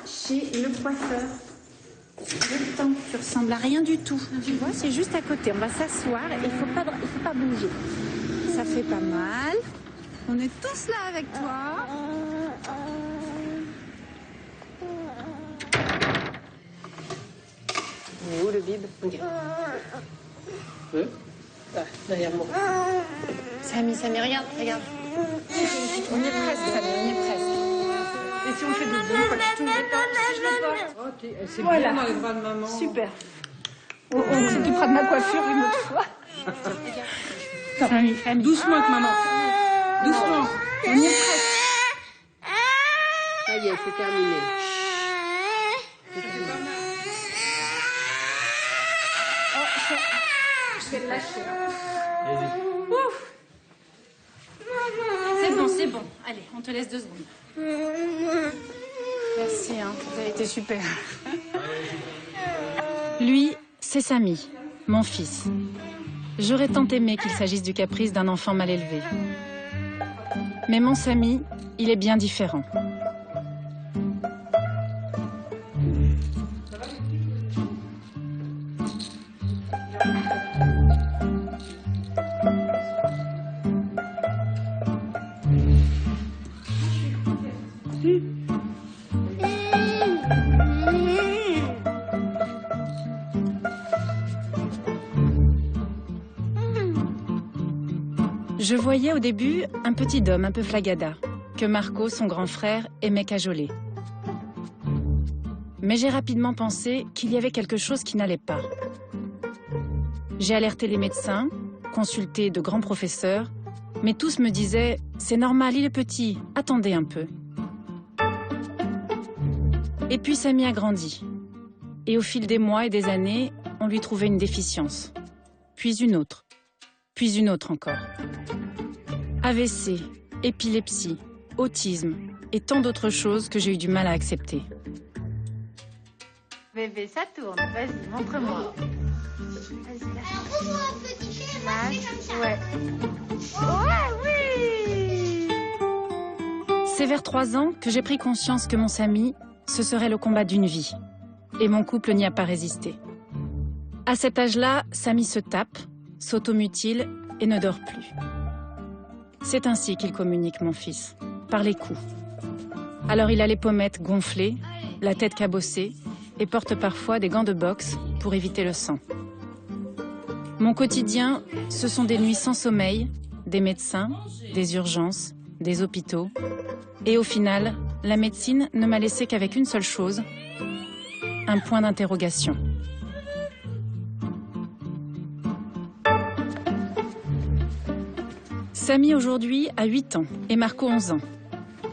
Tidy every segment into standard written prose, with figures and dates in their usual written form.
chez le coiffeur. Le temps, tu ressembles à rien du tout. Tu vois, c'est juste à côté. On va s'asseoir et il faut pas bouger. Ça fait pas mal. On est tous là avec toi. Il est où le bib? Regarde. Ah, derrière moi. Samy, regarde. On y est presque, Samy, on y est presque. Et si on fait des bons, quand tu tournes les portes, Ok, c'est voilà. Bien dans les bras de maman. Super. On s'occupera de ma coiffure une autre fois. Samy. Doucement avec maman. Doucement. On y est presque. Ça y est, c'est terminé. Je vais le lâcher. Ouf. C'est bon. Allez, on te laisse 2 secondes. Merci, vous avez été super. Lui, c'est Samy, mon fils. J'aurais tant aimé qu'il s'agisse du caprice d'un enfant mal élevé. Mais mon Samy, il est bien différent. Je voyais au début un petit homme un peu flagada, que Marco, son grand frère, aimait cajoler. Mais j'ai rapidement pensé qu'il y avait quelque chose qui n'allait pas. J'ai alerté les médecins, consulté de grands professeurs, mais tous me disaient « C'est normal, il est petit, attendez un peu ». Et puis Samy a grandi. Et au fil des mois et des années, on lui trouvait une déficience. Puis une autre encore. AVC, épilepsie, autisme et tant d'autres choses que j'ai eu du mal à accepter. Bébé, ça tourne. Vas-y, montre-moi. Vas-y, lâche. Ouais. Ouais, oui. C'est vers 3 ans que j'ai pris conscience que mon Samy, ce serait le combat d'une vie. Et mon couple n'y a pas résisté. À cet âge-là, Samy se tape, s'automutile et ne dort plus. C'est ainsi qu'il communique, mon fils, par les coups. Alors il a les pommettes gonflées, la tête cabossée et porte parfois des gants de boxe pour éviter le sang. Mon quotidien, ce sont des nuits sans sommeil, des médecins, des urgences, des hôpitaux. Et au final, la médecine ne m'a laissé qu'avec une seule chose, un point d'interrogation. Samy aujourd'hui a 8 ans et Marco 11 ans.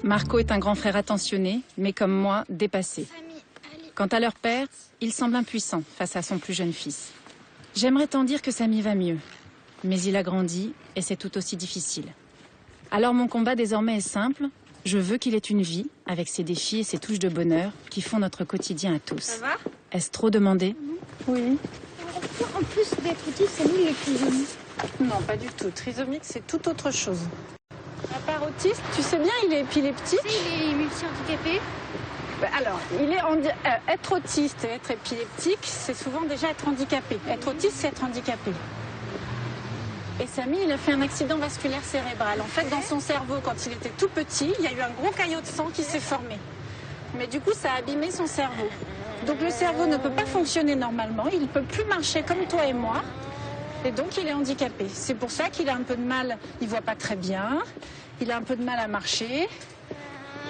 Marco est un grand frère attentionné, mais comme moi, dépassé. Quant à leur père, il semble impuissant face à son plus jeune fils. J'aimerais tant dire que Samy va mieux, mais il a grandi et c'est tout aussi difficile. Alors mon combat désormais est simple, je veux qu'il ait une vie avec ses défis et ses touches de bonheur qui font notre quotidien à tous. Ça va? Est-ce trop demandé? Oui. En plus d'être autiste, Samy, il est trisomique. Non, pas du tout. Trisomique, c'est tout autre chose. À part autiste, tu sais bien, il est épileptique. Il est multi-handicapé. Alors, être autiste et être épileptique, c'est souvent déjà être handicapé. Être autiste, c'est être handicapé. Et Samy, il a fait un accident vasculaire cérébral. En fait, dans son cerveau, quand il était tout petit, il y a eu un gros caillot de sang qui s'est formé. Mais du coup, ça a abîmé son cerveau. Donc le cerveau ne peut pas fonctionner normalement, il ne peut plus marcher comme toi et moi. Et donc, il est handicapé. C'est pour ça qu'il a un peu de mal, il ne voit pas très bien, il a un peu de mal à marcher.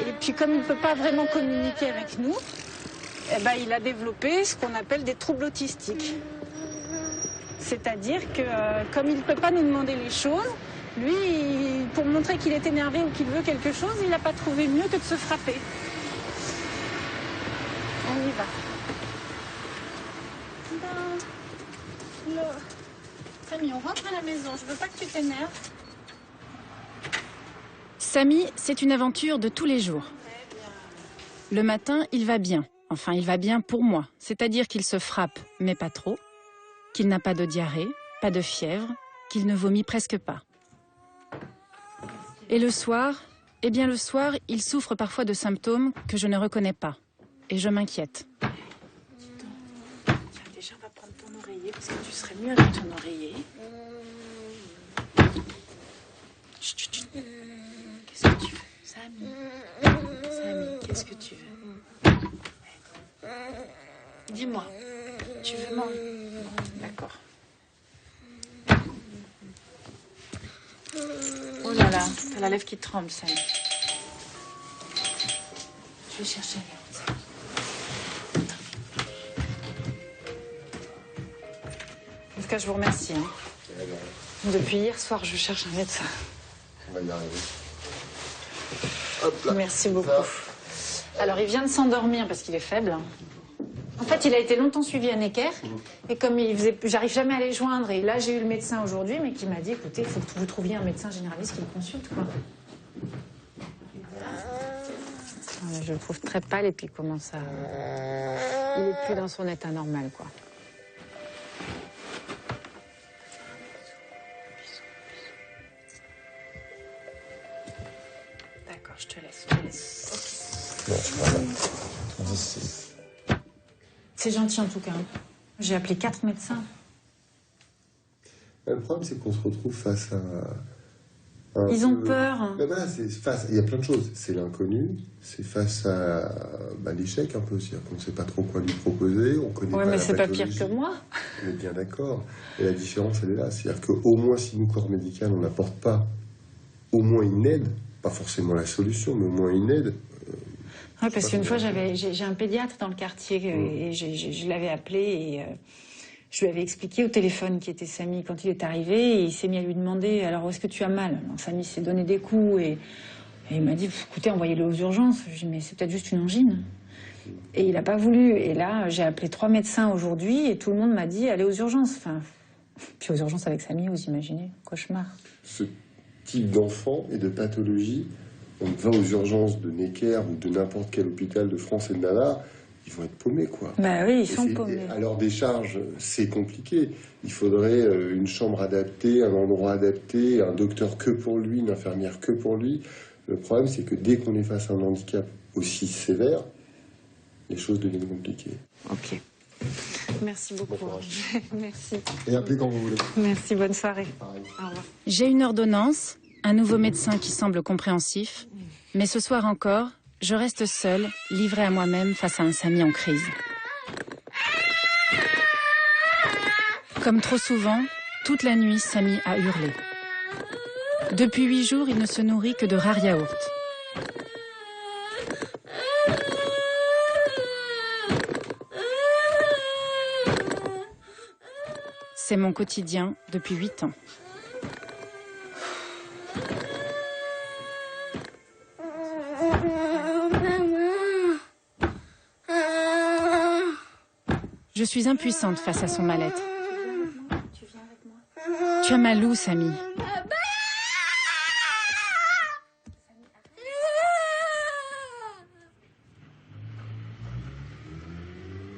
Et puis, comme il ne peut pas vraiment communiquer avec nous, eh ben, il a développé ce qu'on appelle des troubles autistiques. C'est-à-dire que, comme il ne peut pas nous demander les choses, lui, pour montrer qu'il est énervé ou qu'il veut quelque chose, il n'a pas trouvé mieux que de se frapper. On y va. Samy, on rentre à la maison, je veux pas que tu t'énerves. Samy, c'est une aventure de tous les jours. Le matin, il va bien. Enfin, il va bien pour moi. C'est-à-dire qu'il se frappe, mais pas trop. Qu'il n'a pas de diarrhée, pas de fièvre, qu'il ne vomit presque pas. Et le soir, eh bien le soir, il souffre parfois de symptômes que je ne reconnais pas. et je m'inquiète. Tiens, déjà, on va prendre ton oreiller parce que tu serais mieux avec ton oreiller. Chut, chut, chut. Qu'est-ce que tu veux, Samy? Samy, qu'est-ce que tu veux? Dis-moi, tu veux manger? D'accord. Oh là là, t'as la lèvre qui tremble, Samy. Je vais chercher un médecin. En tout cas, je vous remercie. Depuis hier soir, je cherche un médecin. On va y arriver. Hop là. Merci beaucoup. Alors, il vient de s'endormir parce qu'il est faible. En fait, il a été longtemps suivi à Necker. Et comme j'arrive jamais à les joindre, et là, j'ai eu le médecin aujourd'hui, mais qui m'a dit, écoutez, il faut que vous trouviez un médecin généraliste qui le consulte, quoi. Je le trouve très pâle et puis il commence à... Il est plus dans son état normal, quoi. D'accord, je te laisse. Non, je crois d'ici. C'est gentil en tout cas. J'ai appelé 4 médecins. Le problème, c'est qu'on se retrouve face à... Ils ont peur. Ben voilà, il y a plein de choses. C'est l'inconnu, c'est face à l'échec un peu aussi. On ne sait pas trop quoi lui proposer, on connaît pas mais la c'est pas pire pathologie. que moi. On est bien d'accord. Et la différence, elle est là. C'est-à-dire qu'au moins, si nous, corps médical, on n'apporte pas au moins une aide, pas forcément la solution, mais au moins une aide. Oui, parce qu'une fois, j'ai un pédiatre dans le quartier et je l'avais appelé et je lui avais expliqué au téléphone qui était Samy quand il est arrivé et il s'est mis à lui demander « Alors, où est-ce que tu as mal ?» Alors, Samy s'est donné des coups et il m'a dit « Écoutez, envoyez-le aux urgences. » Je lui ai dit « Mais c'est peut-être juste une angine. » Et il n'a pas voulu. Et là, j'ai appelé 3 médecins aujourd'hui et tout le monde m'a dit « Allez aux urgences. » Enfin, puis aux urgences avec Samy, vous imaginez, cauchemar. Ce type d'enfant et de pathologie, on va aux urgences de Necker ou de n'importe quel hôpital de France et de Navarre, ils vont être paumés, quoi. Bah oui, ils sont paumés. Alors, des charges, c'est compliqué. Il faudrait une chambre adaptée, un endroit adapté, un docteur que pour lui, une infirmière que pour lui. Le problème, c'est que dès qu'on est face à un handicap aussi sévère, les choses deviennent compliquées. Ok. Merci beaucoup. Bon courage. Merci. Et appelez quand vous voulez. Merci, bonne soirée. Pareil. Au revoir. J'ai une ordonnance, un nouveau médecin qui semble compréhensif, mais ce soir encore, je reste seule, livrée à moi-même face à un Samy en crise. Comme trop souvent, toute la nuit, Samy a hurlé. Depuis 8 jours, il ne se nourrit que de rares yaourts. C'est mon quotidien depuis 8 ans. Je suis impuissante face à son mal-être. Tu as mal où, Samy?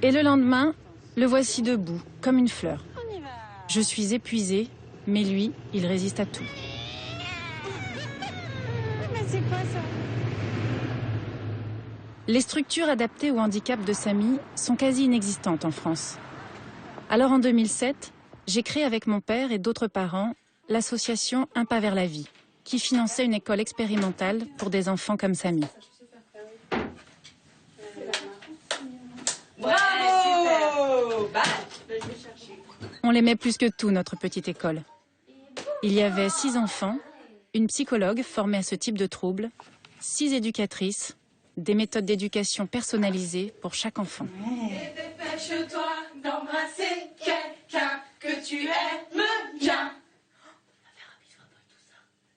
Et le lendemain, le voici debout, comme une fleur. Je suis épuisée, mais lui, il résiste à tout. Mais c'est quoi ça? Les structures adaptées au handicap de Samy sont quasi inexistantes en France. Alors en 2007, j'ai créé avec mon père et d'autres parents l'association Un pas vers la vie, qui finançait une école expérimentale pour des enfants comme Samy. Bravo! On l'aimait plus que tout, notre petite école. Il y avait 6 enfants, une psychologue formée à ce type de troubles, 6 éducatrices, des méthodes d'éducation personnalisées pour chaque enfant. Et dépêche-toi d'embrasser quelqu'un que tu aimes bien.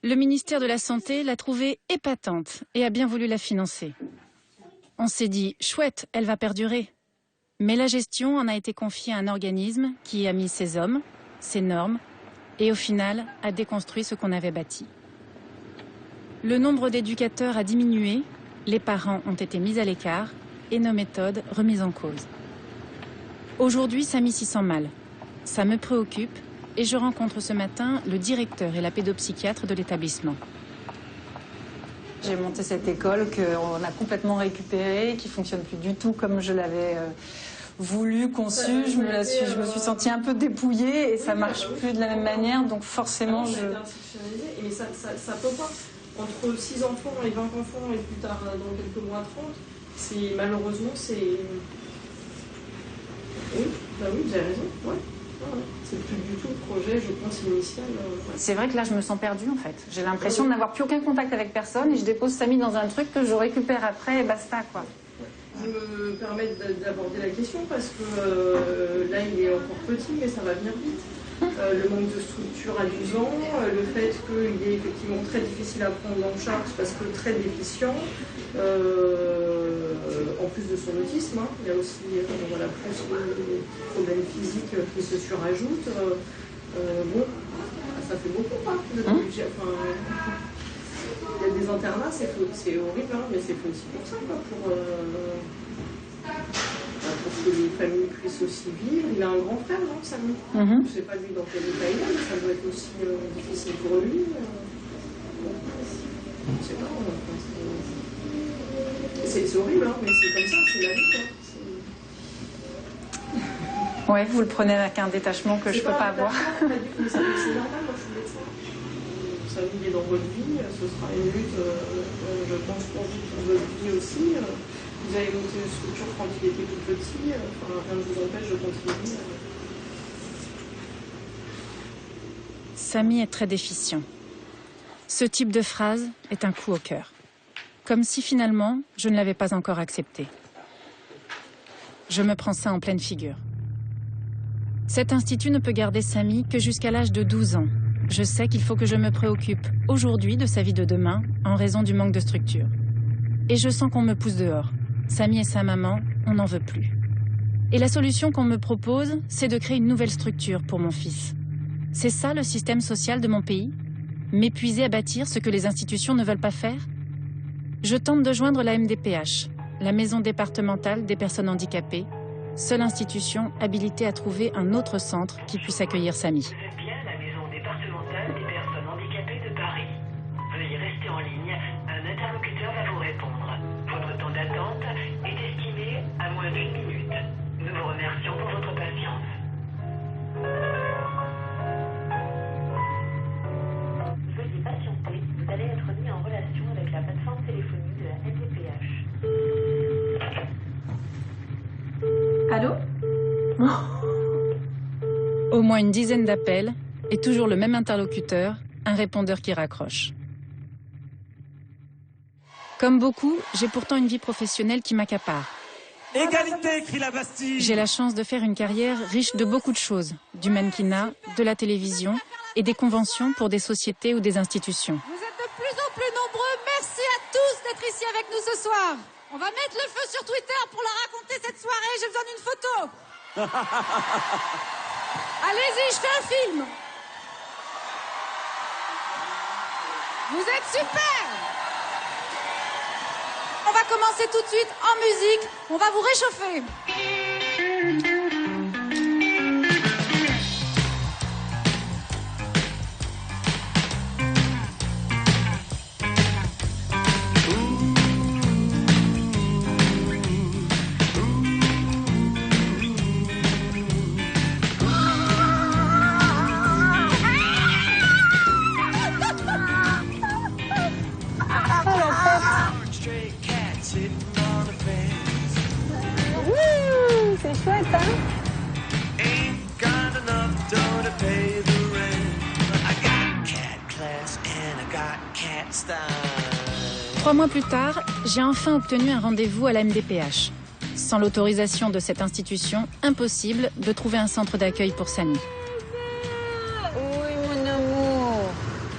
Le ministère de la Santé l'a trouvée épatante et a bien voulu la financer. On s'est dit, chouette, elle va perdurer. Mais la gestion en a été confiée à un organisme qui a mis ses hommes, ses normes, et au final a déconstruit ce qu'on avait bâti. Le nombre d'éducateurs a diminué, les parents ont été mis à l'écart et nos méthodes remises en cause. Aujourd'hui, Samy s'y sent mal. Ça me préoccupe et je rencontre ce matin le directeur et la pédopsychiatre de l'établissement. J'ai monté cette école qu'on a complètement récupérée, qui fonctionne plus du tout comme je l'avais voulu, conçu. Je me suis sentie un peu dépouillée et ça marche plus de la même manière. Donc forcément, Mais ça peut pas. Entre 6 enfants et 20 enfants et plus tard, dans quelques mois, 30, malheureusement, c'est... Oui, bah oui, vous avez raison. Ouais. C'est plus du tout le projet, je pense, initial. Ouais. C'est vrai que là, je me sens perdue, en fait. J'ai l'impression de n'avoir plus aucun contact avec personne et je dépose Samy dans un truc que je récupère après et basta, quoi. Je me permets d'aborder la question parce que là, il est encore petit, mais ça va venir vite. Le manque de structure à 12 ans, le fait qu'il est effectivement très difficile à prendre en charge parce que très déficient, en plus de son autisme, hein, il y a aussi voilà, plus de problèmes physiques qui se surajoutent. Bon, ça fait beaucoup, hein, de budget. Enfin, il y a des internats, c'est horrible, hein, mais c'est aussi pour ça, quoi, pour que les familles puissent aussi vivre. Il a un grand frère, non, Samy? Je ne sais pas lui dans quel état il est, mais ça doit être aussi difficile pour lui. Je ne sais pas. C'est horrible, hein, mais c'est comme ça, c'est la vie. Ouais, vous le prenez avec un détachement que je ne peux pas avoir. C'est normal, moi je suis médecin. Samy, il est dans votre vie, ce sera une lutte, je pense, pour votre vie aussi. Vous avez monté une structure quand il était tout petit, rien ne vous empêche de continuer. Samy est très déficient. Ce type de phrase est un coup au cœur. Comme si finalement, je ne l'avais pas encore accepté. Je me prends ça en pleine figure. Cet institut ne peut garder Samy que jusqu'à l'âge de 12 ans. Je sais qu'il faut que je me préoccupe aujourd'hui de sa vie de demain en raison du manque de structure. Et je sens qu'on me pousse dehors. Samy et sa maman, on n'en veut plus. Et la solution qu'on me propose, c'est de créer une nouvelle structure pour mon fils. C'est ça le système social de mon pays? M'épuiser à bâtir ce que les institutions ne veulent pas faire? Je tente de joindre la MDPH, la Maison départementale des personnes handicapées, seule institution habilitée à trouver un autre centre qui puisse accueillir Samy. Vous êtes bien la Maison départementale des personnes handicapées de Paris. Veuillez rester en ligne, un interlocuteur va vous répondre. Votre temps d'attente est estimé à moins d'1 minute. Nous vous remercions pour votre patience. Veuillez patienter, vous allez être mis en relation avec la plateforme téléphonique de la MDPH. Allô? Au moins une dizaine d'appels et toujours le même interlocuteur, un répondeur qui raccroche. Comme beaucoup, j'ai pourtant une vie professionnelle qui m'accapare. Égalité, crie la Bastille. J'ai la chance de faire une carrière riche de beaucoup de choses, du mannequinat, de la télévision et des conventions pour des sociétés ou des institutions. Vous êtes de plus en plus nombreux. Merci à tous d'être ici avec nous ce soir. On va mettre le feu sur Twitter pour leur raconter cette soirée. J'ai besoin d'une photo. Allez-y, je fais un film. Vous êtes super. On va commencer tout de suite en musique. On va vous réchauffer. C'est chouette, hein? 3 mois plus tard, j'ai enfin obtenu un rendez-vous à la MDPH. Sans l'autorisation de cette institution, impossible de trouver un centre d'accueil pour Samy. Oui, mon amour.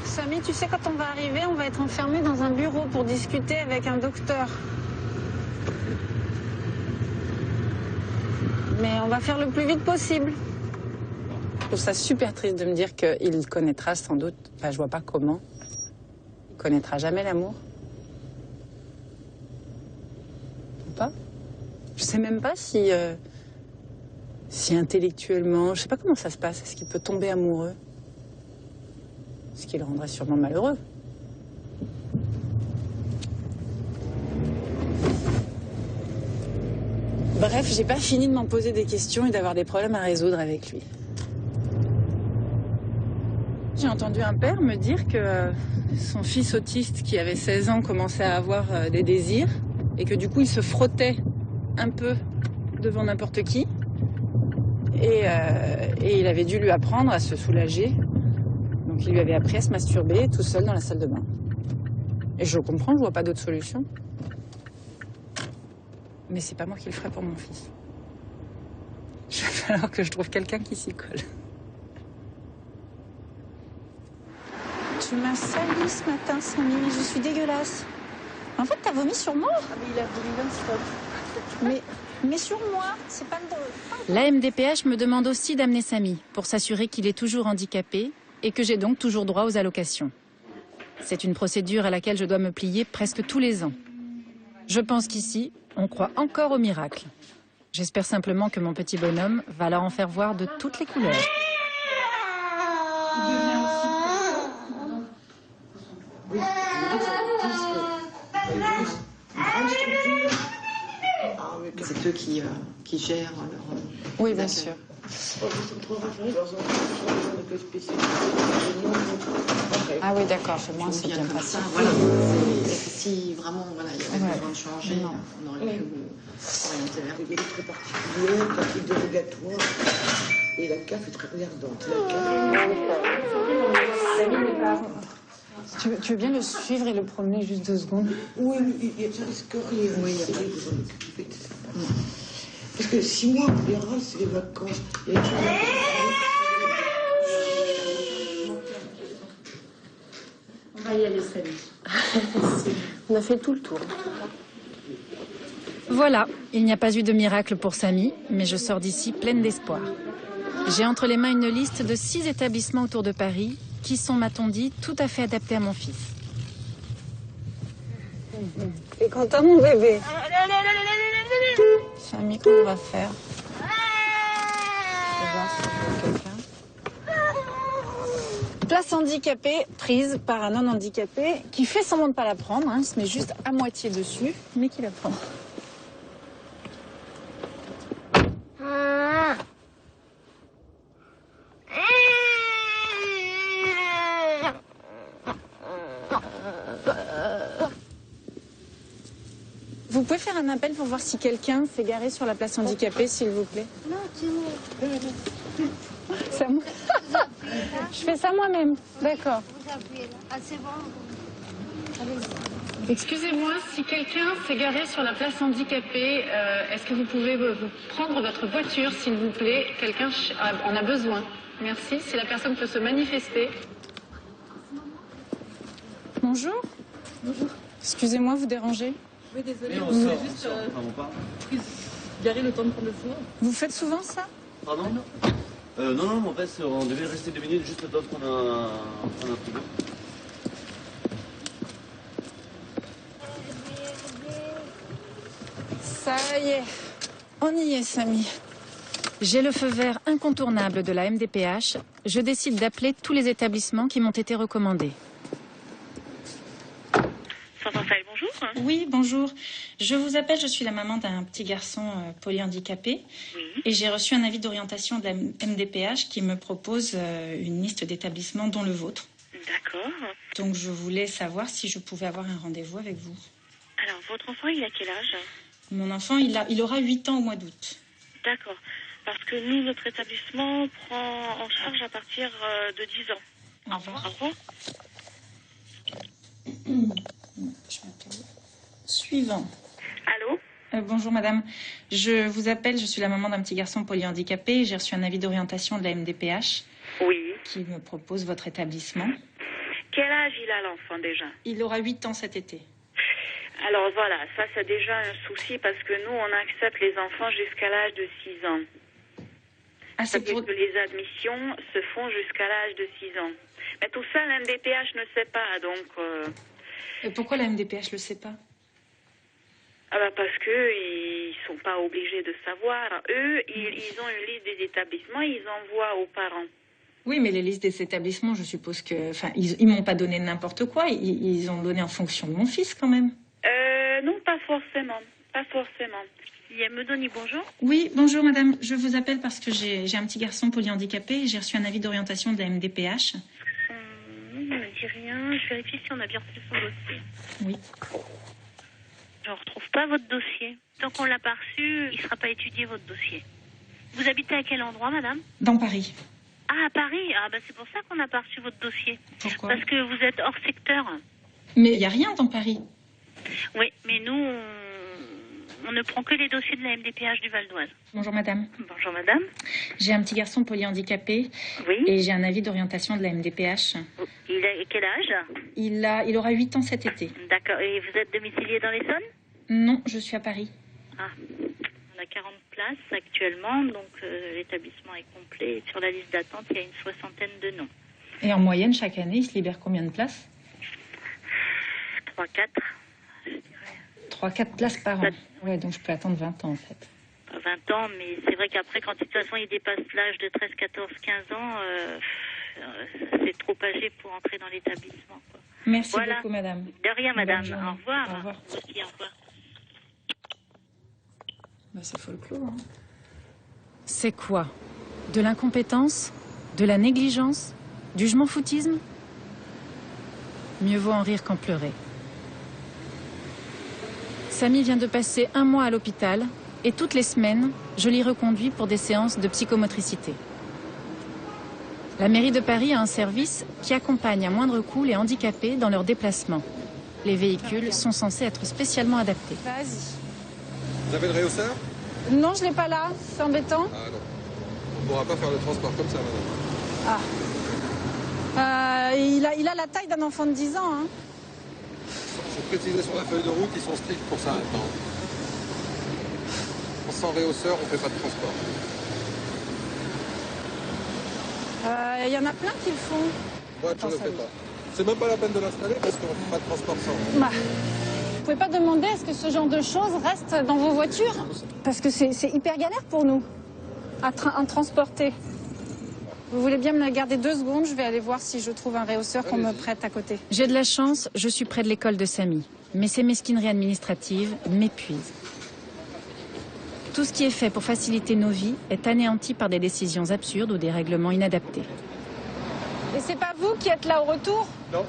Samy, tu sais, quand on va arriver, on va être enfermé dans un bureau pour discuter avec un docteur. Mais on va faire le plus vite possible. Je trouve ça super triste de me dire qu'il connaîtra sans doute, enfin je vois pas comment, il connaîtra jamais l'amour. Ou pas? Je sais même pas si intellectuellement, je sais pas comment ça se passe, est-ce qu'il peut tomber amoureux? Ce qui le rendrait sûrement malheureux. Bref, j'ai pas fini de m'en poser des questions et d'avoir des problèmes à résoudre avec lui. J'ai entendu un père me dire que son fils autiste qui avait 16 ans commençait à avoir des désirs et que du coup il se frottait un peu devant n'importe qui et il avait dû lui apprendre à se soulager. Donc il lui avait appris à se masturber tout seul dans la salle de bain. Et je comprends, je vois pas d'autre solution. Mais c'est pas moi qui le ferai pour mon fils. Il va falloir que je trouve quelqu'un qui s'y colle. Tu m'as sali ce matin, Samy, je suis dégueulasse. En fait, t'as vomi sur moi. Ah, mais il a voulu non-stop. Mais sur moi, c'est pas le... La MDPH me demande aussi d'amener Samy pour s'assurer qu'il est toujours handicapé et que j'ai donc toujours droit aux allocations. C'est une procédure à laquelle je dois me plier presque tous les ans. Je pense qu'ici, on croit encore au miracle. J'espère simplement que mon petit bonhomme va leur en faire voir de toutes les couleurs. C'est eux qui gèrent leur... Oui, bien sûr. Ah oui, d'accord, chez moi c'est bien pratique. Voilà. Si vraiment il y avait besoin de changer, on aurait pu orienter vers. Il est très particulier, il est dérogatoire, et la CAF est très regardante. Tu veux bien le suivre et le promener juste 2 secondes? Oui, ça risque rien. Oui, après vous en occupez de ça. Parce que 6 mois, on verra, c'est les vacances. On va y aller, Samy. On a fait tout le tour. Voilà, il n'y a pas eu de miracle pour Samy, mais je sors d'ici pleine d'espoir. J'ai entre les mains une liste de 6 établissements autour de Paris qui sont, m'a-t-on dit, tout à fait adaptés à mon fils. T'es content, mon bébé? Samy, comment on va faire? Je vais voir si je vois quelqu'un. Place handicapée prise par un non-handicapé qui fait semblant de pas la prendre, il se met juste à moitié dessus, mais qui la prend. Vous pouvez faire un appel pour voir si quelqu'un s'est garé sur la place handicapée, s'il vous plaît? Non, c'est moi. C'est à moi. Je fais ça moi-même. D'accord. Vous appuyez là. Ah, c'est bon. Allez-y. Excusez-moi, si quelqu'un s'est garé sur la place handicapée, est-ce que vous pouvez vous prendre votre voiture, s'il vous plaît? Quelqu'un en a besoin. Merci. Si la personne peut se manifester. Bonjour. Bonjour. Excusez-moi, vous dérangez? Oui, désolé, on voulait juste garer le temps de prendre le four. Vous faites souvent ça? Pardon? Non, en fait, on devait rester 2 minutes juste le temps qu'on a un frigo. Ça y est, on y est, Samy. J'ai le feu vert incontournable de la MDPH. Je décide d'appeler tous les établissements qui m'ont été recommandés. Bonjour. Oui, bonjour. Je vous appelle, je suis la maman d'un petit garçon polyhandicapé. Oui. Et j'ai reçu un avis d'orientation de la MDPH qui me propose une liste d'établissements dont le vôtre. D'accord. Donc je voulais savoir si je pouvais avoir un rendez-vous avec vous. Alors, votre enfant, il a quel âge? Mon enfant, il aura 8 ans au mois d'août. D'accord. Parce que nous, notre établissement prend en charge à partir de 10 ans. Au revoir. Au revoir. Je m'appelle. Suivant. Allô? Bonjour madame, je vous appelle, je suis la maman d'un petit garçon polyhandicapé. J'ai reçu un avis d'orientation de la MDPH. Oui. Qui me propose votre établissement. Quel âge il a l'enfant déjà? Il aura 8 ans cet été. Alors voilà, ça c'est déjà un souci parce que nous on accepte les enfants jusqu'à l'âge de 6 ans. Ah, c'est pour... que les admissions se font jusqu'à l'âge de 6 ans. Mais tout ça, la MDPH ne sait pas, donc... Et pourquoi la MDPH le sait pas? Ah bah parce que ils sont pas obligés de savoir. Eux, ils ont une liste des établissements, ils envoient aux parents. Oui, mais les listes des établissements, je suppose que... Enfin, ils m'ont pas donné n'importe quoi, ils ont donné en fonction de mon fils quand même. Non, pas forcément. Pas forcément. Medoni, bonjour. Oui, bonjour madame. Je vous appelle parce que j'ai un petit garçon polyhandicapé et j'ai reçu un avis d'orientation de la MDPH. Non, ne me dit rien. Je vérifie si on a bien reçu son dossier. Oui. Je ne retrouve pas votre dossier. Tant qu'on ne l'a pas reçu, il ne sera pas étudié, votre dossier. Vous habitez à quel endroit, madame? Dans Paris. Ah, à Paris. Ah, bah c'est pour ça qu'on n'a pas reçu votre dossier. Pourquoi? Parce que vous êtes hors secteur. Mais il n'y a rien dans Paris. Oui, mais nous, on ne prend que les dossiers de la MDPH du Val d'Oise. Bonjour madame. Bonjour madame. J'ai un petit garçon polyhandicapé. Oui. Et j'ai un avis d'orientation de la MDPH. Il a quel âge? Il aura 8 ans cet été. D'accord. Et vous êtes domicilié dans l'Essonne? Non, je suis à Paris. Ah. On a 40 places actuellement, donc l'établissement est complet. Et sur la liste d'attente, il y a une 60aine de noms. Et en moyenne, chaque année, il se libère combien de places? 3-4. 3-4 places par an. Ouais, donc je peux attendre 20 ans en fait. 20 ans, mais c'est vrai qu'après, quand de toute façon il dépasse l'âge de 13, 14, 15 ans, c'est trop âgé pour entrer dans l'établissement. Merci beaucoup, madame. De rien, madame. Au revoir. Au revoir. Merci, au revoir. Bah, c'est folklore. Hein. C'est quoi? De l'incompétence? De la négligence? Du je m'en foutisme? Mieux vaut en rire qu'en pleurer. Samy vient de passer 1 mois à l'hôpital et toutes les semaines, je l'y reconduis pour des séances de psychomotricité. La mairie de Paris a un service qui accompagne à moindre coût les handicapés dans leurs déplacements. Les véhicules sont censés être spécialement adaptés. Vas-y. Vous avez le réhausseur? Non, je l'ai pas là. C'est embêtant. Ah non. On ne pourra pas faire le transport comme ça, madame. Ah. Il a la taille d'un enfant de 10 ans. Hein. C'est précisé sur la feuille de route, ils sont stricts pour ça maintenant. Sans réhausseur, on ne fait pas de transport. Il y en a plein qui le font. Moi, je ne le fais pas. C'est même pas la peine de l'installer parce qu'on ne fait pas de transport sans. Bah, vous pouvez pas demander à ce que ce genre de choses reste dans vos voitures? Parce que c'est hyper galère pour nous à transporter. Vous voulez bien me la garder 2 secondes? Je vais aller voir si je trouve un réhausseur qu'on me prête à côté. J'ai de la chance, je suis près de l'école de Samy. Mais ces mesquineries administratives m'épuisent. Tout ce qui est fait pour faciliter nos vies est anéanti par des décisions absurdes ou des règlements inadaptés. Et c'est pas vous qui êtes là au retour? Non.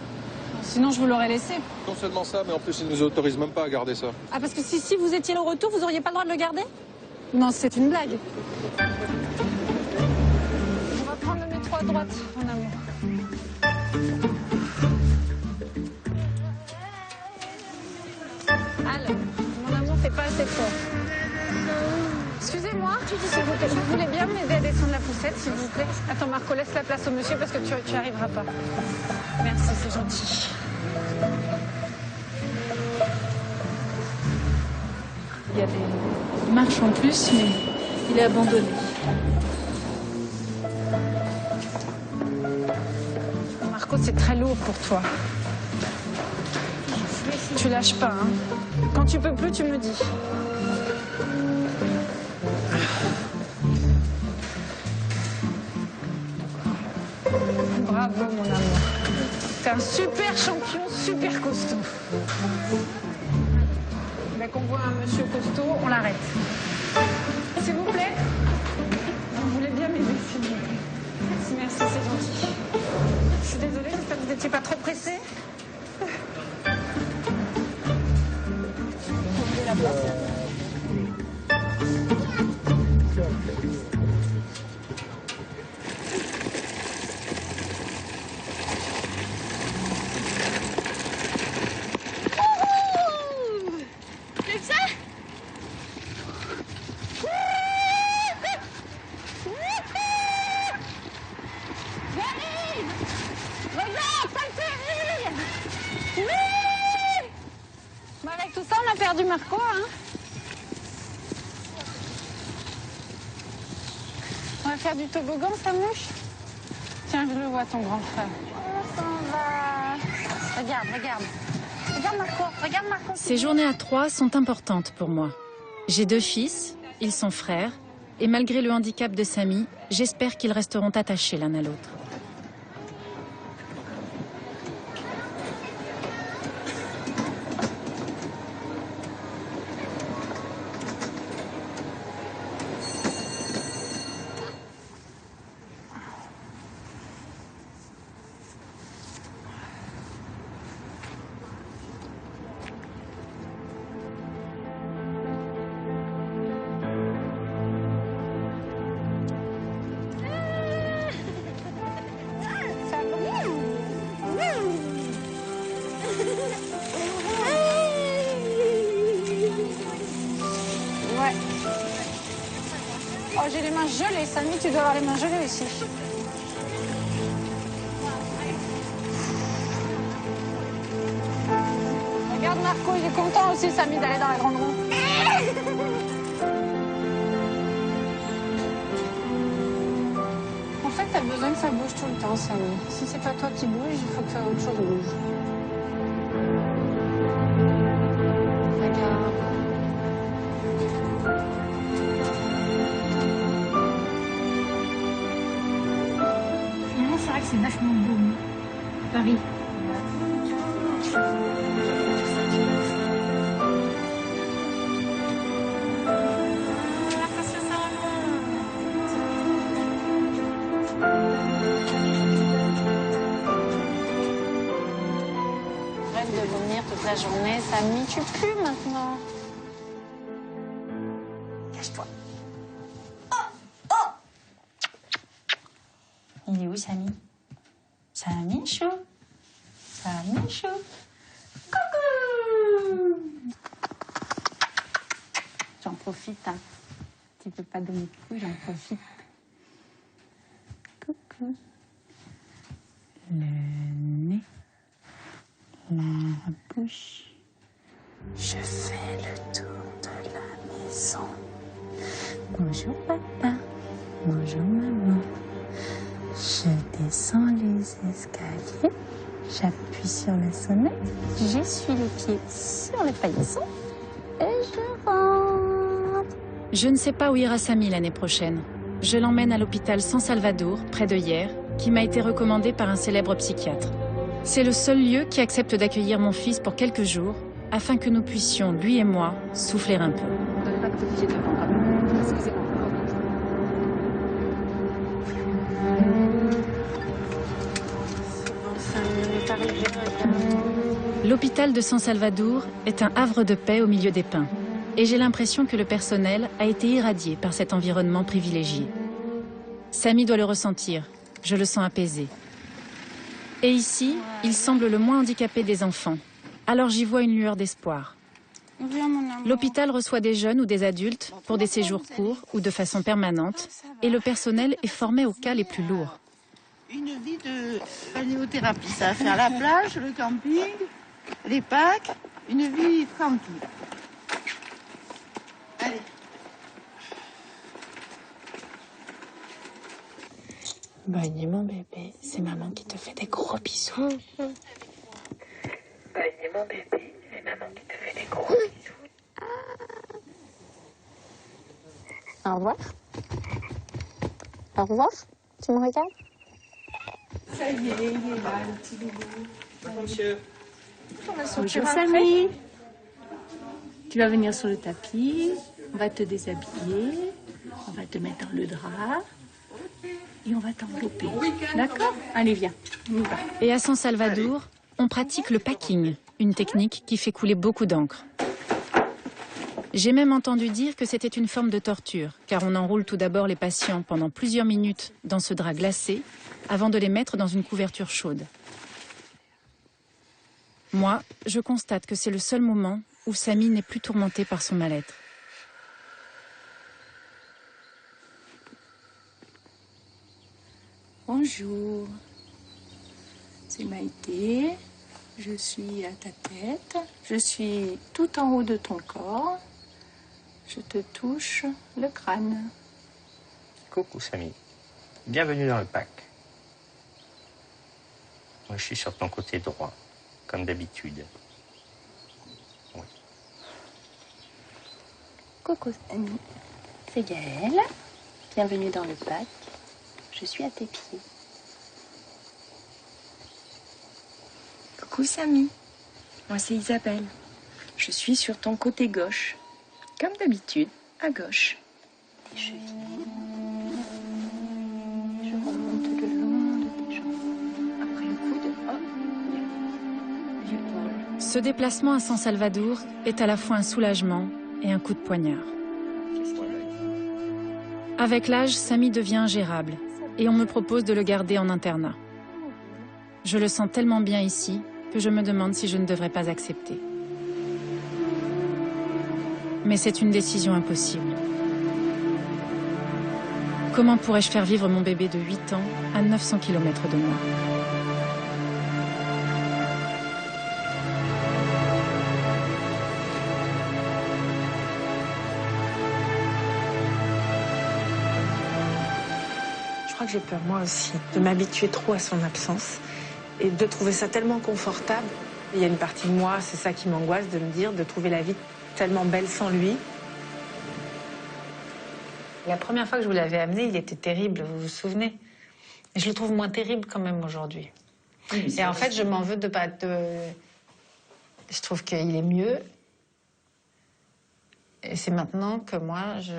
Sinon, je vous l'aurais laissé. Non seulement ça, mais en plus, ils ne nous autorisent même pas à garder ça. Ah, parce que si vous étiez là au retour, vous auriez pas le droit de le garder? Non, c'est une blague. On va prendre le métro à droite, mon amour. Alors, mon amour, t'es pas assez fort. Excusez-moi, vous voulez bien m'aider à descendre la poussette, s'il vous plaît? Attends, Marco, laisse la place au monsieur parce que tu arriveras pas. Merci, c'est gentil. Il y a des marches en plus, mais il est abandonné. Marco, c'est très lourd pour toi. Tu lâches pas, hein. Quand tu peux plus, tu me dis. Bravo, mon amour. T'es un super champion, super costaud. Dès qu'on voit un monsieur costaud, on l'arrête. S'il vous plaît. Vous voulez bien m'aider, s'il vous plaît. Merci, c'est gentil. Je suis désolée, j'espère que vous n'étiez pas trop pressé. La place. Perdu Marco, hein? On va faire du toboggan, sa mouche? Tiens, je le vois, ton grand frère. On s'en va. Regarde, regarde. Regarde Marco, regarde Marco. Ces journées à 3 sont importantes pour moi. J'ai 2 fils, ils sont frères, et malgré le handicap de Samy, j'espère qu'ils resteront attachés l'un à l'autre. Oh, j'ai les mains gelées. Samy, tu dois avoir les mains gelées aussi. Regarde Marco, il est content aussi, Samy, d'aller dans la grande roue. En fait, t'as besoin que ça bouge tout le temps, Samy. Si c'est pas toi qui bouge, il faut que autre chose bouge. Regarde. Finalement, c'est vrai que c'est vachement beau, Paris. Arrête de vomir toute la journée, Samy, tu pues maintenant. Cache-toi. Il est où, Samy? Samy chou. Samy chou. Coucou. J'en profite, hein. Tu peux pas donner de coups, j'en profite. Coucou. Le nez. La bouche. Je fais le tour de la maison. Bonjour papa. Bonjour maman. Je descends les escaliers. J'appuie sur la sonnette. J'essuie les pieds sur le paillasson. Et je rentre. Je ne sais pas où ira Samy l'année prochaine. Je l'emmène à l'hôpital San Salvador, près de Hyères, qui m'a été recommandé par un célèbre psychiatre. C'est le seul lieu qui accepte d'accueillir mon fils pour quelques jours, afin que nous puissions, lui et moi, souffler un peu. L'hôpital de San Salvador est un havre de paix au milieu des pins. Et j'ai l'impression que le personnel a été irradié par cet environnement privilégié. Samy doit le ressentir. Je le sens apaisé. Et ici, il semble le moins handicapé des enfants. Alors j'y vois une lueur d'espoir. L'hôpital reçoit des jeunes ou des adultes pour des séjours courts ou de façon permanente. Et le personnel est formé aux cas les plus lourds. Une vie de balnéothérapie. Ça va faire la plage, le camping, les Pâques, une vie tranquille. Allez. Bonne nuit, mon bébé. C'est maman qui te fait des gros bisous. Bonne nuit, mon bébé. C'est maman qui te fait des gros bisous. Au revoir. Au revoir. Tu me regardes? Ça y est, il est là, le petit boubou. Bonjour, monsieur. Bonjour Samy. Tu vas venir sur le tapis, on va te déshabiller, on va te mettre dans le drap et on va t'envelopper. D'accord? Allez, viens, on y va. Et à San Salvador, on pratique le packing, une technique qui fait couler beaucoup d'encre. J'ai même entendu dire que c'était une forme de torture, car on enroule tout d'abord les patients pendant plusieurs minutes dans ce drap glacé, avant de les mettre dans une couverture chaude. Moi, je constate que c'est le seul moment où Samy n'est plus tourmenté par son mal-être. Bonjour, c'est Maïté, je suis à ta tête, je suis tout en haut de ton corps, je te touche le crâne. Coucou Samy, bienvenue dans le pack. Moi je suis sur ton côté droit, comme d'habitude. Oui. Coucou Samy, c'est Gaëlle, bienvenue dans le pack, je suis à tes pieds. Coucou Samy, moi c'est Isabelle. Je suis sur ton côté gauche, comme d'habitude, à gauche. Tes chevilles. Je remonte le long de tes jambes. Après le coude, hop, l'épaule. Ce déplacement à San Salvador est à la fois un soulagement et un coup de poignard. Avec l'âge, Samy devient ingérable et on me propose de le garder en internat. Je le sens tellement bien ici que je me demande si je ne devrais pas accepter. Mais c'est une décision impossible. Comment pourrais-je faire vivre mon bébé de 8 ans à 900 km de moi? Je crois que j'ai peur, moi aussi, de m'habituer trop à son absence et de trouver ça tellement confortable. Il y a une partie de moi, c'est ça qui m'angoisse, de me dire, de trouver la vie tellement belle sans lui. La première fois que je vous l'avais amené, il était terrible, vous vous souvenez? Et je le trouve moins terrible quand même aujourd'hui. Oui, et en fait, je m'en veux de pas... Je trouve qu'il est mieux. Et c'est maintenant que moi, je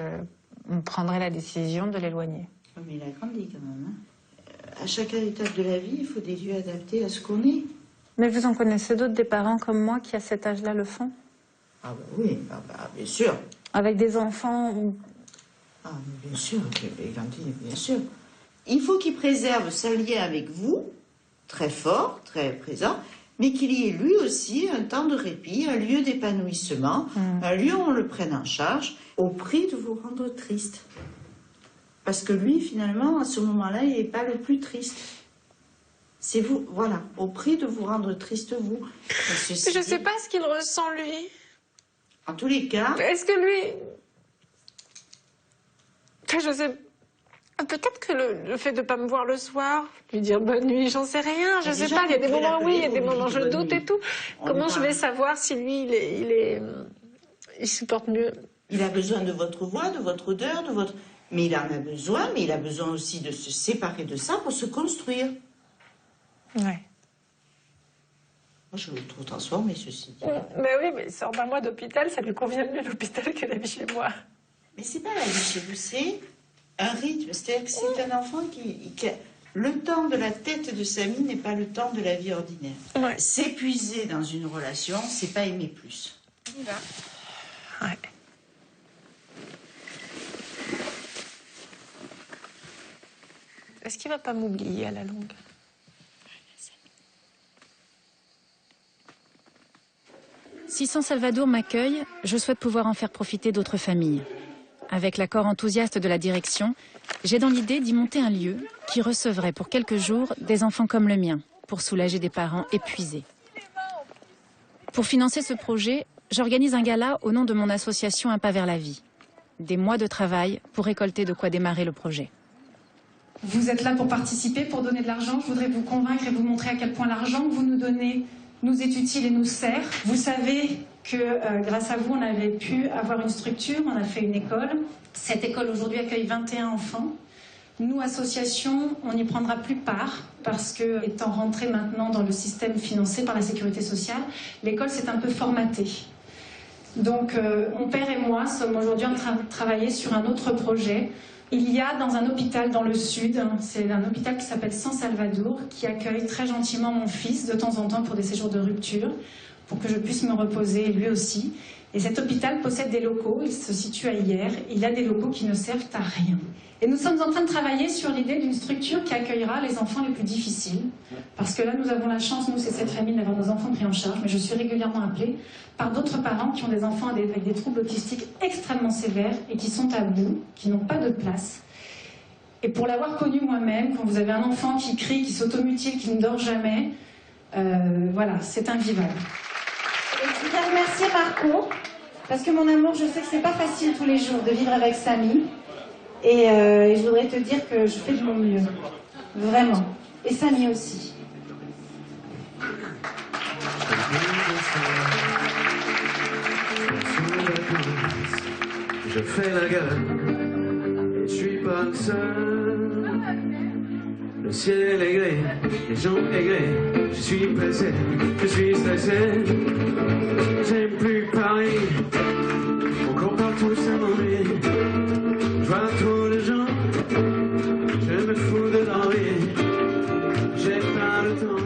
prendrai la décision de l'éloigner. Mais il a grandi quand même. À chaque étape de la vie, il faut des lieux adaptés à ce qu'on est. Mais vous en connaissez d'autres, des parents comme moi, qui à cet âge-là le font? Ah bah oui, bien sûr. Avec des enfants Ah, bien sûr, bien sûr. Il faut qu'il préserve ce lien avec vous, très fort, très présent, mais qu'il y ait lui aussi un temps de répit, un lieu d'épanouissement, un lieu où on le prenne en charge, au prix de vous rendre triste. Parce que lui, finalement, à ce moment-là, il n'est pas le plus triste. C'est vous, voilà, au prix de vous rendre triste, vous. Je ne sais pas ce qu'il ressent, lui. En tous les cas... Est-ce que lui... Je sais... Peut-être que le fait de ne pas me voir le soir, lui dire bonne nuit, j'en sais rien, je sais pas, il y a des moments oui, il y a des moments je doute et tout. Comment je vais savoir si lui, il supporte mieux? Il a besoin de votre voix, de votre odeur, de votre... Mais il en a besoin, mais il a besoin aussi de se séparer de ça pour se construire. Ouais. Moi, je le trouve transformé, ceci dit. Mais oui, mais il sort d'un mois d'hôpital, ça lui convient mieux l'hôpital que la vie chez moi. Mais c'est pas la vie chez vous, c'est un rythme. C'est-à-dire que c'est un enfant qui le temps de la tête de Samy n'est pas le temps de la vie ordinaire. Ouais. S'épuiser dans une relation, c'est pas aimer plus. Ouais. Est-ce qu'il va pas m'oublier à la longue? Si San Salvador m'accueille, je souhaite pouvoir en faire profiter d'autres familles. Avec l'accord enthousiaste de la direction, j'ai dans l'idée d'y monter un lieu qui recevrait pour quelques jours des enfants comme le mien, pour soulager des parents épuisés. Pour financer ce projet, j'organise un gala au nom de mon association Un pas vers la vie. Des mois de travail pour récolter de quoi démarrer le projet. Vous êtes là pour participer, pour donner de l'argent. Je voudrais vous convaincre et vous montrer à quel point l'argent que vous nous donnez nous est utile et nous sert. Vous savez que grâce à vous, on avait pu avoir une structure, on a fait une école. Cette école aujourd'hui accueille 21 enfants. Nous, association, on n'y prendra plus part parce que, étant rentré maintenant dans le système financé par la sécurité sociale, l'école s'est un peu formatée. Donc, mon père et moi sommes aujourd'hui en train de travailler sur un autre projet. Il y a dans un hôpital dans le sud, c'est un hôpital qui s'appelle San Salvador, qui accueille très gentiment mon fils de temps en temps pour des séjours de rupture, pour que je puisse me reposer lui aussi. Et cet hôpital possède des locaux, il se situe à Hyères, il a des locaux qui ne servent à rien. Et nous sommes en train de travailler sur l'idée d'une structure qui accueillera les enfants les plus difficiles. Parce que là, nous avons la chance, nous, c'est cette famille, d'avoir nos enfants pris en charge, mais je suis régulièrement appelée par d'autres parents qui ont des enfants avec des troubles autistiques extrêmement sévères et qui sont à bout, qui n'ont pas de place. Et pour l'avoir connu moi-même, quand vous avez un enfant qui crie, qui s'automutile, qui ne dort jamais, voilà, c'est invivable. Et je voudrais remercier Marco, parce que mon amour, je sais que c'est pas facile tous les jours de vivre avec Samy. Et je voudrais te dire que je fais de mon mieux. Vraiment. Et Samy aussi. Je fais la gueule, et je suis pas le seul. Le ciel est gris, les gens aigris, je suis pressé, je suis stressé. J'aime plus Paris, encore partout ça m'ennuie. Je vois trop de gens, je me fous de l'envie. J'ai pas le temps,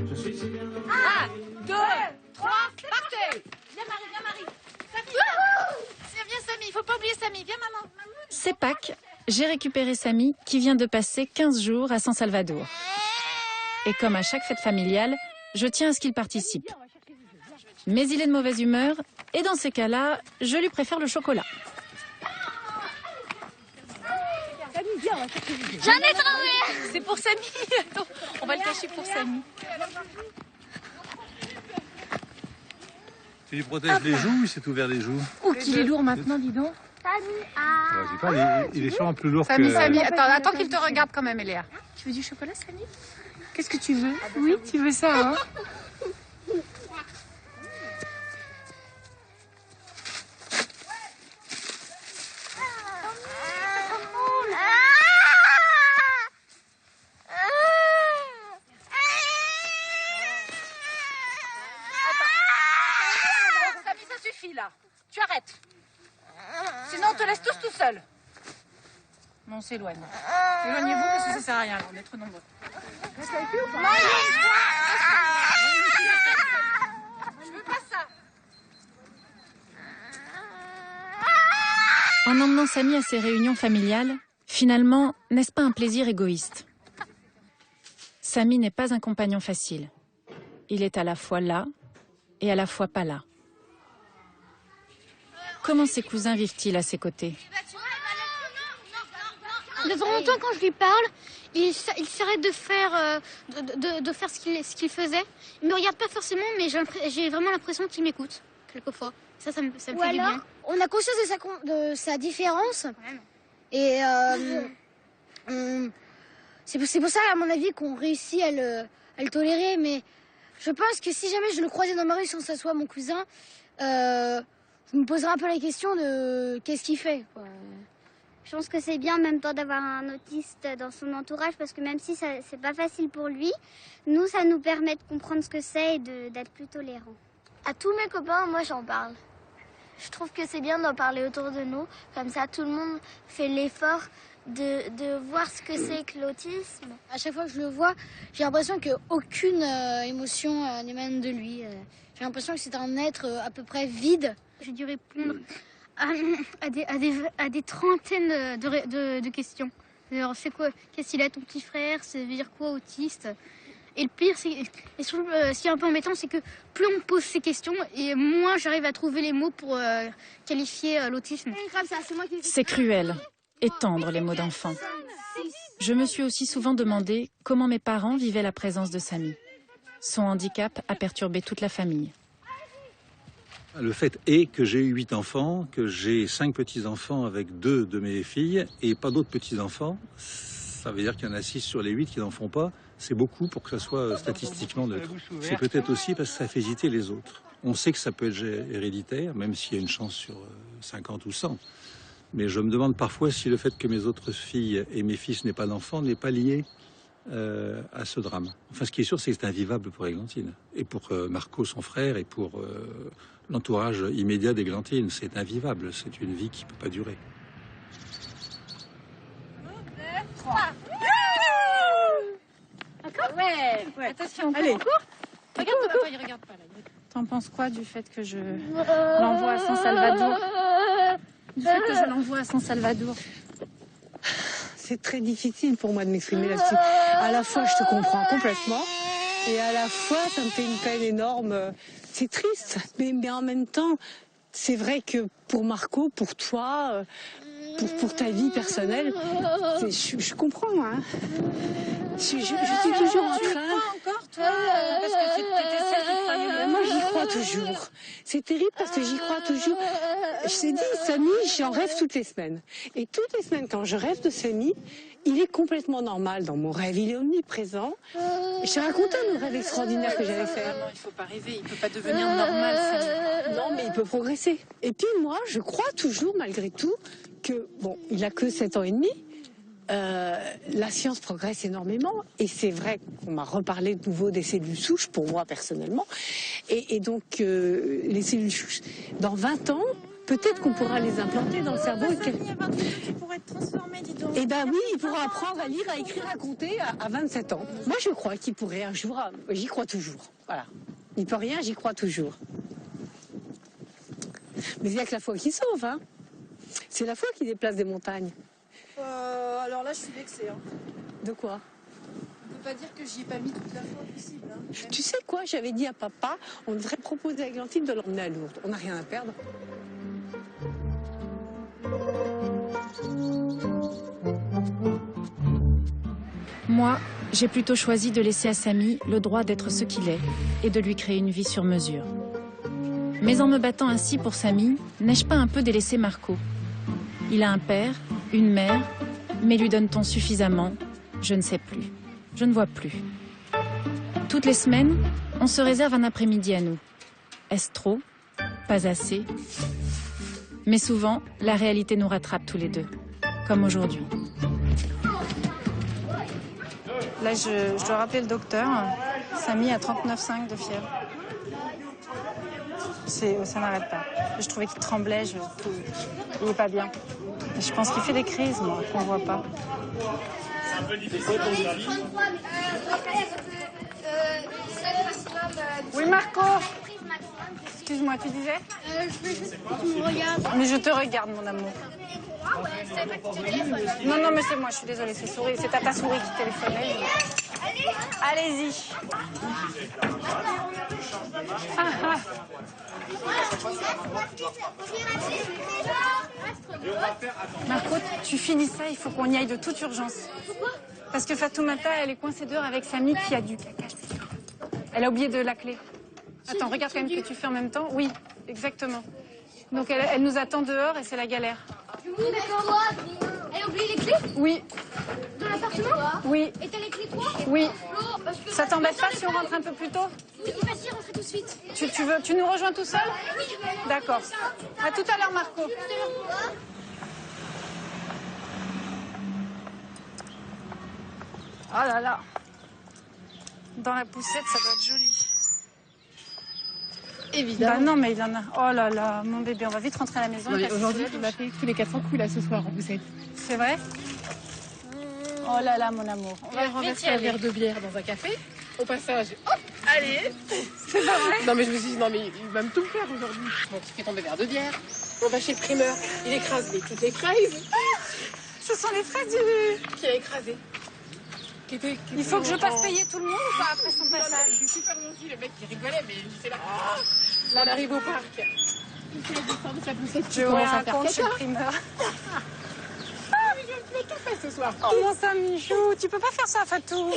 je suis si bien. 1, 2, 3, partez! Viens Marie, viens Marie. Viens Samy, il faut pas oublier Samy. Viens maman. C'est Pâques, j'ai récupéré Samy qui vient de passer 15 jours à San Salvador. Et comme à chaque fête familiale, je tiens à ce qu'il participe. Mais il est de mauvaise humeur et dans ces cas-là, je lui préfère le chocolat. J'en ai trouvé. C'est pour Samy. Attends, on va le cacher pour Samy. Tu lui protèges les joues, il s'est ouvert les joues. Oh, qu'il est lourd maintenant, dis donc. Je sais pas, il est sûrement plus lourd Samy, que... Samy, attends qu'il te regarde quand même, Eléa. Tu veux du chocolat, Samy? Qu'est-ce que tu veux? Oui, tu veux ça, hein? Samy, ça suffit, là. Tu arrêtes. Sinon, on te laisse tous tout seul. Non, on s'éloigne. Éloignez-vous parce que ça sert à rien, là, on est trop nombreux. Je veux pas ça. En emmenant Samy à ses réunions familiales, finalement, n'est-ce pas un plaisir égoïste? Samy n'est pas un compagnon facile. Il est à la fois là et à la fois pas là. Comment ses cousins vivent-ils à ses côtés? De temps en temps, quand je lui parle, il s'arrête de faire, de faire ce qu'il faisait. Il me regarde pas forcément, mais j'ai vraiment l'impression qu'il m'écoute, quelquefois. Ça me fait du bien. On a conscience de sa différence. Et c'est pour ça, à mon avis, qu'on réussit à le tolérer. Mais je pense que si jamais je le croisais dans ma rue sans que ça soit mon cousin, je me poserais un peu la question de qu'est-ce qu'il fait, quoi. Je pense que c'est bien en même temps d'avoir un autiste dans son entourage parce que même si c'est pas facile pour lui, nous, ça nous permet de comprendre ce que c'est et d'être plus tolérants. À tous mes copains, moi, j'en parle. Je trouve que c'est bien d'en parler autour de nous. Comme ça, tout le monde fait l'effort de voir ce que c'est que l'autisme. À chaque fois que je le vois, j'ai l'impression qu'aucune émotion n'émane de lui. J'ai l'impression que c'est un être à peu près vide. J'ai dû répondre à des trentaines de questions. Alors, c'est quoi? Qu'est-ce qu'il a ton petit frère? Ça veut dire quoi autiste? Et le pire, ce qui est un peu embêtant, c'est que plus on pose ces questions, et moins j'arrive à trouver les mots pour qualifier l'autisme. C'est cruel et tendre les mots d'enfant. Je me suis aussi souvent demandé comment mes parents vivaient la présence de Samy. Son handicap a perturbé toute la famille. Le fait est que j'ai eu 8 enfants, que j'ai 5 petits-enfants avec 2 de mes filles et pas d'autres petits-enfants. Ça veut dire qu'il y en a 6 sur les 8 qui n'en font pas. C'est beaucoup pour que ça soit statistiquement neutre. C'est peut-être aussi parce que ça fait hésiter les autres. On sait que ça peut être héréditaire, même s'il y a une chance sur 50 ou 100. Mais je me demande parfois si le fait que mes autres filles et mes fils n'aient pas d'enfants n'est pas lié à ce drame. Enfin, ce qui est sûr, c'est que c'est invivable pour Églantine. Et pour Marco, son frère, et pour l'entourage immédiat d'Églantine. C'est invivable. C'est une vie qui ne peut pas durer. Ouais. Attention, allez. Regarde, papa, il regarde pas là. T'en penses quoi du fait que je l'envoie à San Salvador? Du fait que je l'envoie à San Salvador? C'est très difficile pour moi de m'exprimer là-dessus. À la fois, je te comprends complètement, et à la fois, ça me fait une peine énorme. C'est triste, mais en même temps, c'est vrai que pour Marco, pour toi, pour ta vie personnelle, je comprends. Hein. Je suis toujours en train. Tu y crois encore, toi? Parce que t'étais celle qui croyait. Moi, j'y crois toujours. C'est terrible parce que j'y crois toujours. Je t'ai dit, Samy, j'en rêve toutes les semaines. Et toutes les semaines, quand je rêve de Samy, il est complètement normal dans mon rêve. Il est omniprésent. Je t'ai raconté un rêve extraordinaire que j'avais fait. Non, il faut pas rêver. Il peut pas devenir normal, Samy. Non, mais il peut progresser. Et puis moi, je crois toujours, malgré tout, que, bon, il a que 7 ans et demi. La science progresse énormément et c'est vrai qu'on m'a reparlé de nouveau des cellules souches pour moi personnellement et donc les cellules souches dans 20 ans peut-être qu'on pourra les implanter dans le cerveau qui pourrait être transformé, dis donc. Et ben oui, il pourra apprendre à lire, à écrire, à compter à 27 ans. Moi je crois qu'il pourrait un jour, j'y crois toujours, voilà, il peut rien, j'y crois toujours, mais il n'y a que la foi qui sauve, hein. C'est la foi qui déplace des montagnes. Alors là, je suis vexée. Hein. De quoi? On ne peut pas dire que j'y ai pas mis toute la foi possible. Hein. Tu sais quoi? J'avais dit à papa, on devrait proposer à Églantine de l'emmener à Lourdes. On n'a rien à perdre. Moi, j'ai plutôt choisi de laisser à Samy le droit d'être ce qu'il est et de lui créer une vie sur mesure. Mais en me battant ainsi pour Samy, n'ai-je pas un peu délaissé Marco? Il a un père, une mère, mais lui donne-t-on suffisamment? Je ne sais plus. Je ne vois plus. Toutes les semaines, on se réserve un après-midi à nous. Est-ce trop? Pas assez? Mais souvent, la réalité nous rattrape tous les deux, comme aujourd'hui. Là, je dois rappeler le docteur. Samy a 39,5 de fièvre. Ça n'arrête pas. Je trouvais qu'il tremblait, il n'est pas bien. Et je pense qu'il fait des crises, moi, qu'on ne voit pas. C'est un peu difficile pour vous. Oui, Marco. Excuse-moi, tu disais? Je veux juste que tu me regardes. Mais je te regarde, mon amour. Non, non, mais c'est moi, je suis désolée, c'est souris. C'est ta souris qui téléphonait. Allez-y. Marco, tu finis ça, il faut qu'on y aille de toute urgence. Pourquoi? Parce que Fatoumata, elle est coincée dehors avec Samy qui a du caca. Elle a oublié de la clé. Attends, regarde quand même ce que tu fais en même temps. Oui, exactement. Donc elle nous attend dehors et c'est la galère. D'accord. Elle a oublié les clés? Oui. De l'appartement? Oui. Et t'as les clés toi? Oui. Ça t'embête pas si on rentre un peu plus tôt? Oui, vas-y, rentre tout de suite. Tu nous rejoins tout seul? Oui. D'accord. À tout à l'heure, Marco. Oh là là. Dans la poussette, ça doit être joli. Évidemment. Bah non, mais il en a. Oh là là, mon bébé, on va vite rentrer à la maison. Aujourd'hui, on a fait tous les 400 coups là ce soir en poussette. C'est vrai? Oh là là, mon amour. On va renverser un verre de bière dans un café. Au passage, hop, allez. C'est pas vrai? Non mais je me suis dit, non mais il va me tout faire aujourd'hui. Donc il fait tomber verre de bière. On va chez le primeur, il écrase toutes les fraises. Ce sont les fraises qui a écrasé. Il faut que je passe payer tout le monde ou pas après son passage? Je suis super gentil, le mec qui rigolait, mais c'est là. Là, on arrive au parc. Il fait descendre sa poussette. Je vais un compte chez le primeur. Ah, mais je vais tout faire ce soir. Oh mon Samichou, tu peux pas faire ça, Fatou.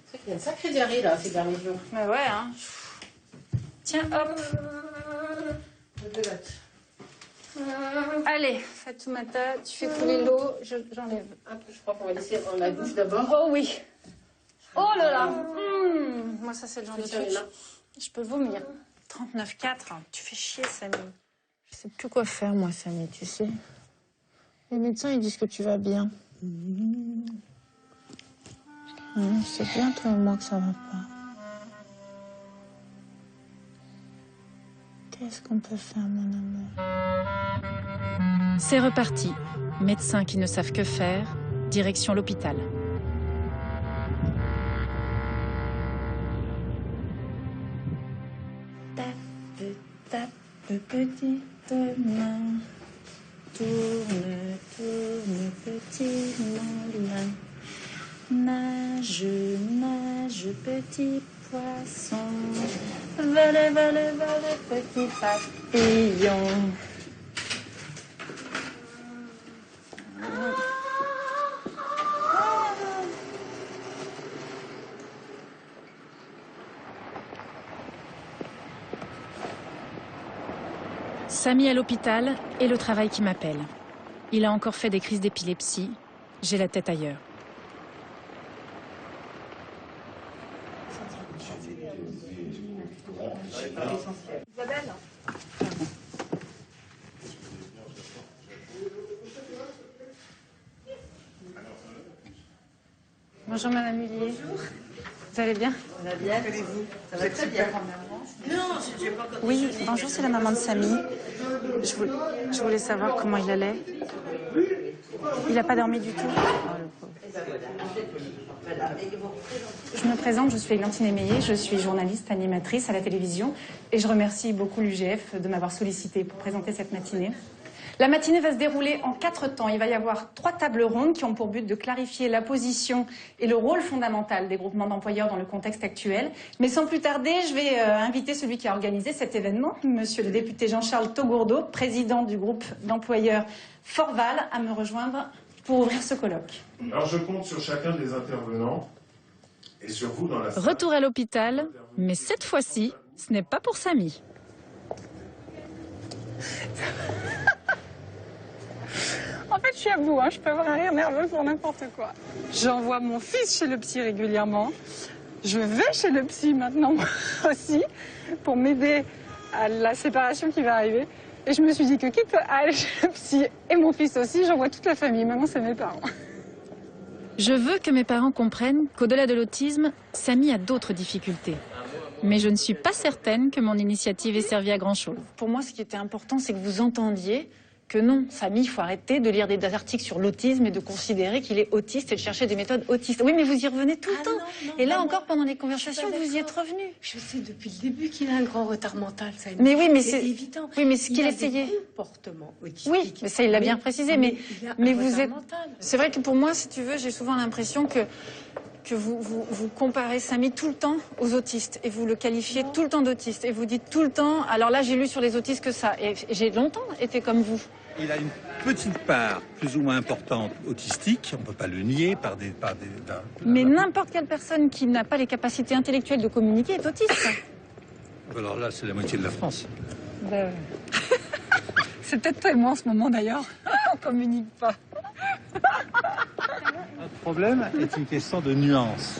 C'est qu'il y a une sacrée diarrhée là ces derniers jours. Mais ouais, hein. Tiens, hop. Allez, Fatoumata, tu fais couler l'eau, j'enlève. Je crois qu'on va laisser dans la douche d'abord. Oh oui. Oh là là. Moi, ça, c'est le genre de truc. Je peux vomir. 39,4. Tu fais chier, Samy. Je sais plus quoi faire, moi, Samy, tu sais. Les médecins, ils disent que tu vas bien. C'est bien, toi et moi, que ça va pas. Qu'est-ce qu'on peut faire, mon amour? C'est reparti. Médecins qui ne savent que faire, direction l'hôpital. Tape, tape, petite main. Tourne, tourne, petit moulin. Nage, nage, petit poisson. Vole, vole, vole, petit papillon. Samy à l'hôpital et le travail qui m'appelle. Il a encore fait des crises d'épilepsie. J'ai la tête ailleurs. Isabelle. Bonjour, Madame Mullier. Vous allez bien? Ça va bien, ça va très bien. Non, j'ai pas encore. Oui, bonjour, c'est la maman de Samy. Je voulais savoir comment il allait. Il n'a pas dormi du tout. Je me présente, je suis Églantine Émeillé, je suis journaliste, animatrice à la télévision et je remercie beaucoup l'UGF de m'avoir sollicité pour présenter cette matinée. La matinée va se dérouler en 4 temps. Il va y avoir 3 tables rondes qui ont pour but de clarifier la position et le rôle fondamental des groupements d'employeurs dans le contexte actuel. Mais sans plus tarder, je vais inviter celui qui a organisé cet événement, monsieur le député Jean-Charles Taugourdeau, président du groupe d'employeurs Forval, à me rejoindre pour ouvrir ce colloque. Alors je compte sur chacun des intervenants et sur vous dans la salle. Retour à l'hôpital, mais cette fois-ci, ce n'est pas pour Samy. En fait, je suis à bout, hein. Je peux avoir un rire nerveux pour n'importe quoi. J'envoie mon fils chez le psy régulièrement. Je vais chez le psy maintenant aussi pour m'aider à la séparation qui va arriver. Et je me suis dit que quitte à aller chez le psy et mon fils aussi, j'envoie toute la famille. Maintenant, c'est mes parents. Je veux que mes parents comprennent qu'au-delà de l'autisme, Samy a d'autres difficultés. Mais je ne suis pas certaine que mon initiative ait servi à grand-chose. Pour moi, ce qui était important, c'est que vous entendiez que non, Samy, il faut arrêter de lire des articles sur l'autisme et de considérer qu'il est autiste et de chercher des méthodes autistes. Oui, mais vous y revenez tout le temps. Non, et là encore, pendant les conversations, vous y êtes revenu. Je sais depuis le début qu'il a un grand retard mental. Ça, mais oui, mais c'est évident. Oui, mais ce qu'il essayait. Comportement autistique. Oui, mais ça, il l'a bien précisé. Mais vous êtes. Mental. C'est vrai que pour moi, si tu veux, j'ai souvent l'impression que vous comparez Samy tout le temps aux autistes et vous le qualifiez tout le temps d'autiste et vous dites tout le temps, alors là j'ai lu sur les autistes que ça, et j'ai longtemps été comme vous. Il a une petite part plus ou moins importante autistique, on ne peut pas le nier Mais n'importe quelle personne qui n'a pas les capacités intellectuelles de communiquer est autiste. Alors là c'est la moitié de la France. Ben... c'est peut-être toi et moi en ce moment d'ailleurs, on communique pas. Notre problème est une question de nuance.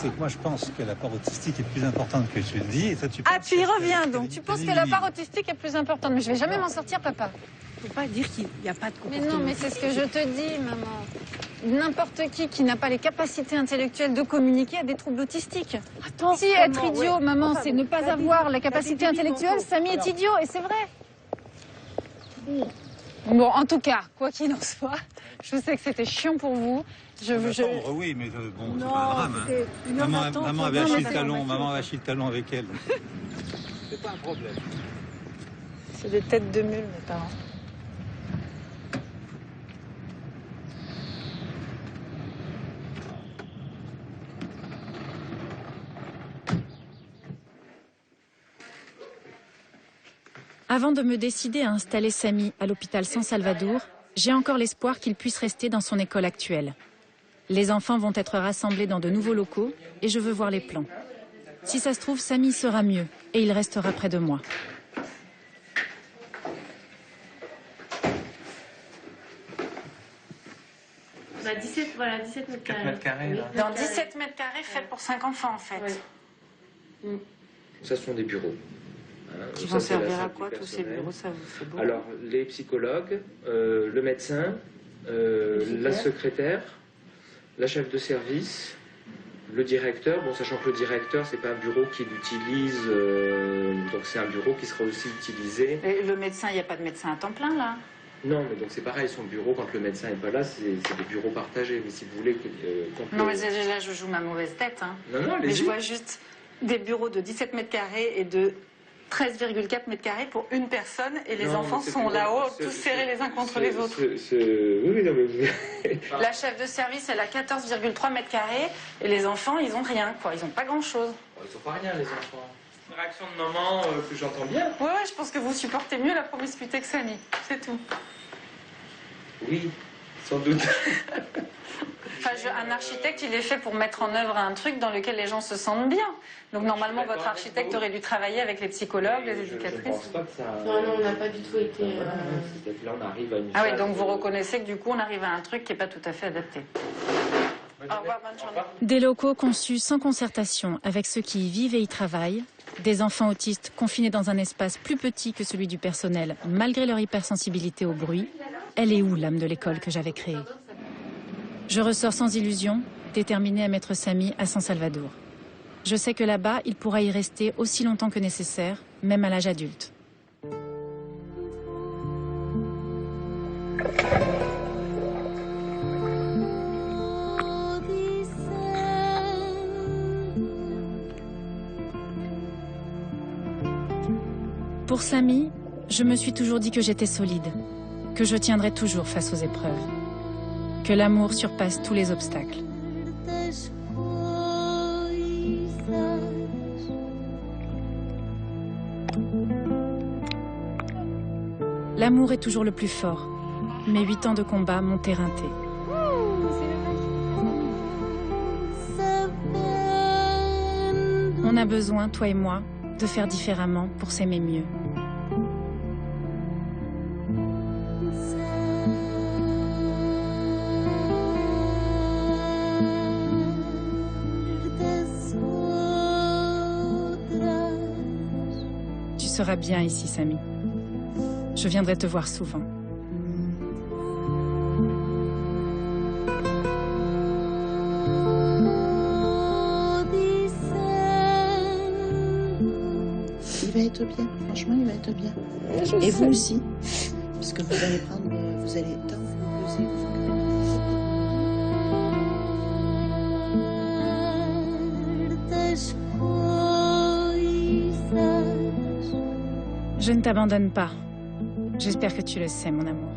C'est que moi je pense que la part autistique est plus importante que tu le dis. Et toi, tu tu y reviens donc. Tu penses que la part autistique est plus importante. Mais je vais jamais m'en sortir, papa. Il ne faut pas dire qu'il n'y a pas de comportement. Mais non, mais c'est ce que je te dis, maman. N'importe qui n'a pas les capacités intellectuelles de communiquer a des troubles autistiques. Attends, si être idiot, maman, c'est ne pas avoir la capacité intellectuelle, Samy est idiot, et c'est vrai. Bon, en tout cas, quoi qu'il en soit, je sais que c'était chiant pour vous. Oui, mais bon, c'est pas un drame. Hein. Maman avait acheté le talon avec elle. C'est pas un problème. C'est des têtes de mule, mes parents. Avant de me décider à installer Samy à l'hôpital San Salvador, j'ai encore l'espoir qu'il puisse rester dans son école actuelle. Les enfants vont être rassemblés dans de nouveaux locaux et je veux voir les plans. Si ça se trouve, Samy sera mieux et il restera près de moi. Bah 17 mètres carrés. 4 mètres carrés, là. Dans 17 mètres carrés, fait pour 5 enfants, en fait. Ouais. Ça sont des bureaux. Qui vont servir à quoi, tous ces bureaux? Ça vous fait beau. Alors, les psychologues, le médecin, la secrétaire, la chef de service, le directeur. Bon, sachant que le directeur, c'est pas un bureau qu'il utilise, donc c'est un bureau qui sera aussi utilisé. Et le médecin, il n'y a pas de médecin à temps plein, là? Non, mais donc c'est pareil, son bureau, quand le médecin n'est pas là, c'est des bureaux partagés. Mais si vous voulez que... non, mais là, je joue ma mauvaise tête. Hein. Non, mais je vois juste des bureaux de 17 mètres carrés et de 13,4 mètres carrés pour une personne et les enfants sont là-haut, tous serrés les uns contre les autres. Oui, non, mais... La chef de service, elle a 14,3 mètres carrés et les enfants, ils ont rien, quoi. Ils ont pas grand-chose. Ils ont pas rien, les enfants. Une réaction de maman que j'entends bien. Ouais, je pense que vous supportez mieux la promiscuité que Samy, c'est tout. Oui, sans doute. Enfin, un architecte, il est fait pour mettre en œuvre un truc dans lequel les gens se sentent bien. Donc normalement, votre architecte aurait dû travailler avec les psychologues, les éducatrices. Je pense pas que ça... Non, on n'a pas du tout été... Là, on arrive à une oui, donc vous reconnaissez que du coup, on arrive à un truc qui n'est pas tout à fait adapté. Au revoir, bonne journée. Des locaux conçus sans concertation avec ceux qui y vivent et y travaillent, des enfants autistes confinés dans un espace plus petit que celui du personnel, malgré leur hypersensibilité au bruit. Elle est où l'âme de l'école que j'avais créée? Je ressors sans illusion, déterminée à mettre Samy à San Salvador. Je sais que là-bas, il pourra y rester aussi longtemps que nécessaire, même à l'âge adulte. Pour Samy, je me suis toujours dit que j'étais solide, que je tiendrais toujours face aux épreuves, que l'amour surpasse tous les obstacles. L'amour est toujours le plus fort. Mes 8 ans de combat m'ont éreinté. On a besoin, toi et moi, de faire différemment pour s'aimer mieux. Tu seras bien ici, Samy. Je viendrai te voir souvent. Il va être bien, franchement, il va être bien. Et vous aussi, parce que vous allez prendre, vous allez tant vous peser. Je ne t'abandonne pas. J'espère que tu le sais, mon amour.